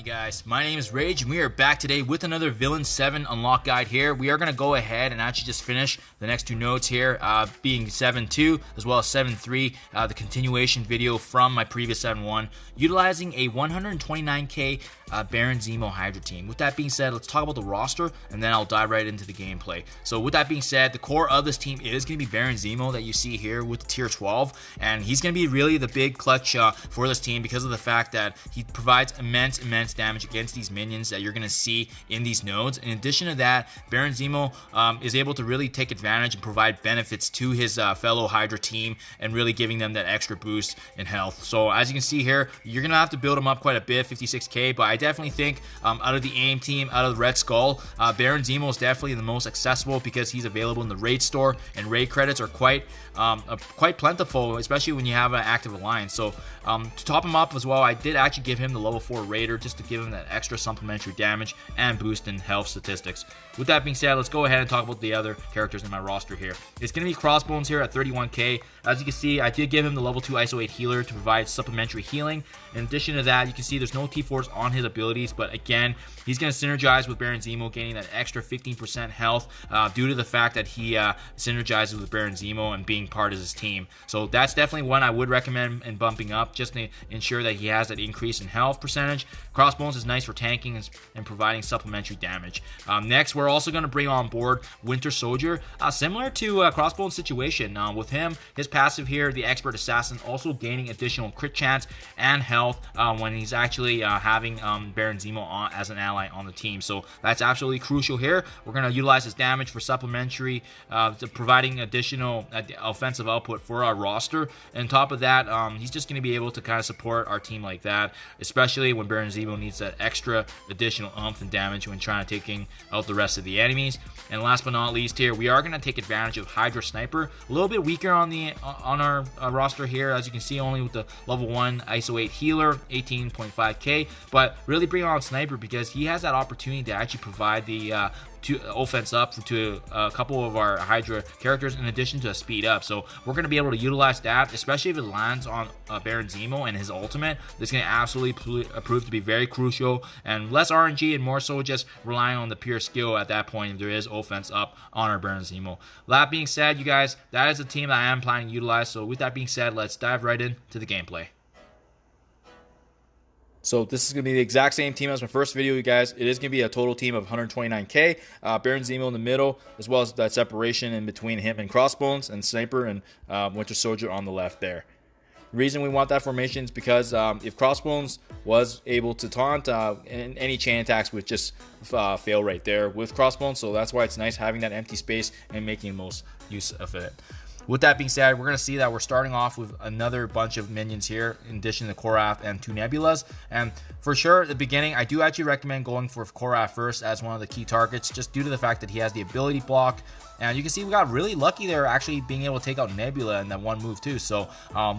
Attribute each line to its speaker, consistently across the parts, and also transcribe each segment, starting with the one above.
Speaker 1: you guys? My name is Rage and we are back today with another Villain 7 unlock guide here. We are going to go ahead and actually just finish the next two nodes here, being 7-2 as well as 7-3, the continuation video from my previous 7-1, utilizing a 129K Baron Zemo Hydra team. With that being said, let's talk about the roster and then I'll dive right into the gameplay. So with that being said, the core of this team is going to be Baron Zemo that you see here with the tier 12, and he's going to be really the big clutch for this team because of the fact that he provides immense damage against these minions that you're going to see in these nodes. In addition to that, Baron Zemo is able to really take advantage and provide benefits to his fellow Hydra team and really giving them that extra boost in health. So as you can see here, you're going to have to build him up quite a bit, 56k, but I definitely think out of the AIM team, out of the Red Skull, Baron Zemo is definitely the most accessible because he's available in the raid store, and raid credits are quite plentiful, especially when you have an active alliance. So to top him up as well, I did actually give him the level 4 raider just to give him that extra supplementary damage and boost in health statistics. With that being said, let's go ahead and talk about the other characters in my roster here. It's going to be Crossbones here at 31k. As you can see, I did give him the level 2 ISO 8 healer to provide supplementary healing. In addition to that, you can see there's no T4s on his abilities, but again, he's going to synergize with Baron Zemo, gaining that extra 15% health due to the fact that he synergizes with Baron Zemo and being part of his team. So that's definitely one I would recommend and bumping up just to ensure that he has that increase in health percentage. Crossbones is nice for tanking and providing supplementary damage. Next, we're also going to bring on board Winter Soldier, similar to Crossbones' situation. With him, his passive here, the Expert Assassin, also gaining additional crit chance and health when he's actually having Baron Zemo on as an ally on the team. So that's absolutely crucial here. We're going to utilize his damage for supplementary, providing additional offensive output for our roster. And on top of that, he's just going to be able to kind of support our team like that, especially when Baron Zemo needs that extra additional oomph and damage when trying to taking out the rest of the enemies. And last but not least here, we are going to take advantage of Hydra Sniper, a little bit weaker on our roster here, as you can see, only with the level 1 ISO 8 healer, 18.5k, but really bring on Sniper because he has that opportunity to actually provide the offense up to a couple of our Hydra characters in addition to a speed up. So we're going to be able to utilize that, especially if it lands on Baron Zemo and his ultimate. This is going to absolutely prove to be very crucial and less RNG and more so just relying on the pure skill at that point if there is offense up on our Baron Zemo. That being said, you guys, that is the team that I am planning to utilize. So with that being said, let's dive right into the gameplay. So this is going to be the exact same team as my first video, you guys. It is going to be a total team of 129k. Baron Zemo in the middle, as well as that separation in between him and Crossbones, and Sniper and Winter Soldier on the left there. The reason we want that formation is because if Crossbones was able to taunt, any chain attacks would just fail right there with Crossbones. So that's why it's nice having that empty space and making the most use of it. With that being said, we're going to see that we're starting off with another bunch of minions here, in addition to Korath and 2 Nebulas. And for sure, at the beginning, I do actually recommend going for Korath first as one of the key targets, just due to the fact that he has the ability block. And you can see we got really lucky there, actually being able to take out Nebula in that one move too. So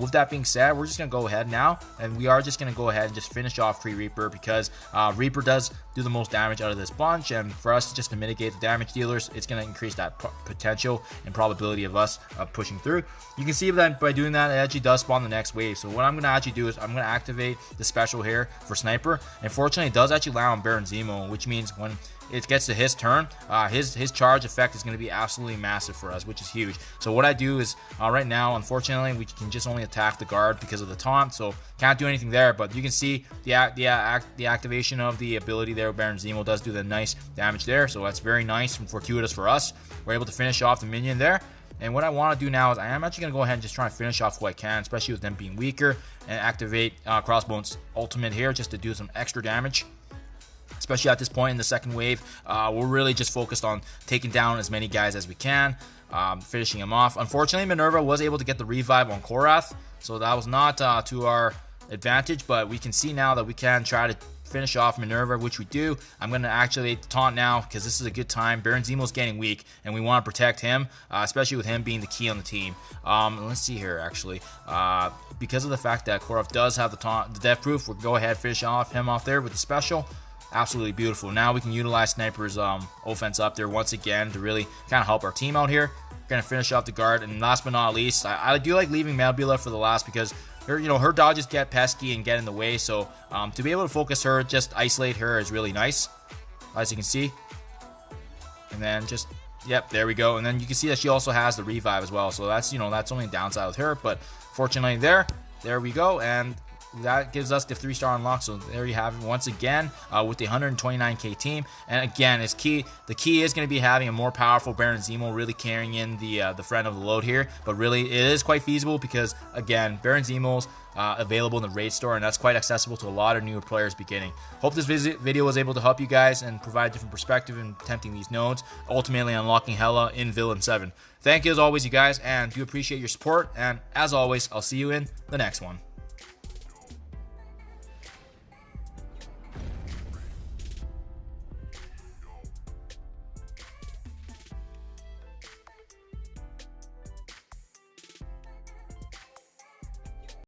Speaker 1: with that being said, we're just going to go ahead now, and we are just going to go ahead and just finish off Free Reaper because Reaper does do the most damage out of this bunch, and for us just to mitigate the damage dealers, it's going to increase that potential and probability of us pushing through. You can see that by doing that, it actually does spawn the next wave. So what I'm going to actually do is I'm going to activate the special here for Sniper. And fortunately, it does actually land on Baron Zemo, which means when it gets to his turn, his charge effect is going to be absolutely massive for us, which is huge. So what I do is right now, unfortunately, we can just only attack the guard because of the taunt, so can't do anything there. But you can see the activation of the ability there. Baron Zemo does do the nice damage there, so that's very nice and fortuitous for us. We're able to finish off the minion there. And what I want to do now is I am actually going to go ahead and just try and finish off who I can, especially with them being weaker, and activate Crossbones' ultimate here just to do some extra damage. Especially at this point in the second wave, we're really just focused on taking down as many guys as we can, finishing him off. Unfortunately, Minerva was able to get the revive on Korath, so that was not to our advantage, but we can see now that we can try to finish off Minerva, which we do. I'm going to activate the taunt now because this is a good time. Baron Zemo's getting weak, and we want to protect him, especially with him being the key on the team. Let's see here, actually. Because of the fact that Korath does have the taunt, the death proof, we'll go ahead and finish him off there with the special. Absolutely beautiful. Now we can utilize Sniper's offense up there once again to really kind of help our team out here. We're going to finish off the guard. And last but not least, I do like leaving Nebula for the last because her dodges get pesky and get in the way. So to be able to focus her, just isolate her is really nice, as you can see. And then just, yep, there we go. And then you can see that she also has the revive as well. So that's, that's only a downside with her. But fortunately there we go. And that gives us the 3-star unlock. So there you have it once again with the 129K team. And again, it's key. The key is going to be having a more powerful Baron Zemo really carrying in the friend of the load here. But really, it is quite feasible because, again, Baron Zemo's available in the raid store, and that's quite accessible to a lot of newer players beginning. Hope this video was able to help you guys and provide a different perspective in attempting these nodes, ultimately unlocking Hela in Villain 7. Thank you as always, you guys, and do appreciate your support. And as always, I'll see you in the next one.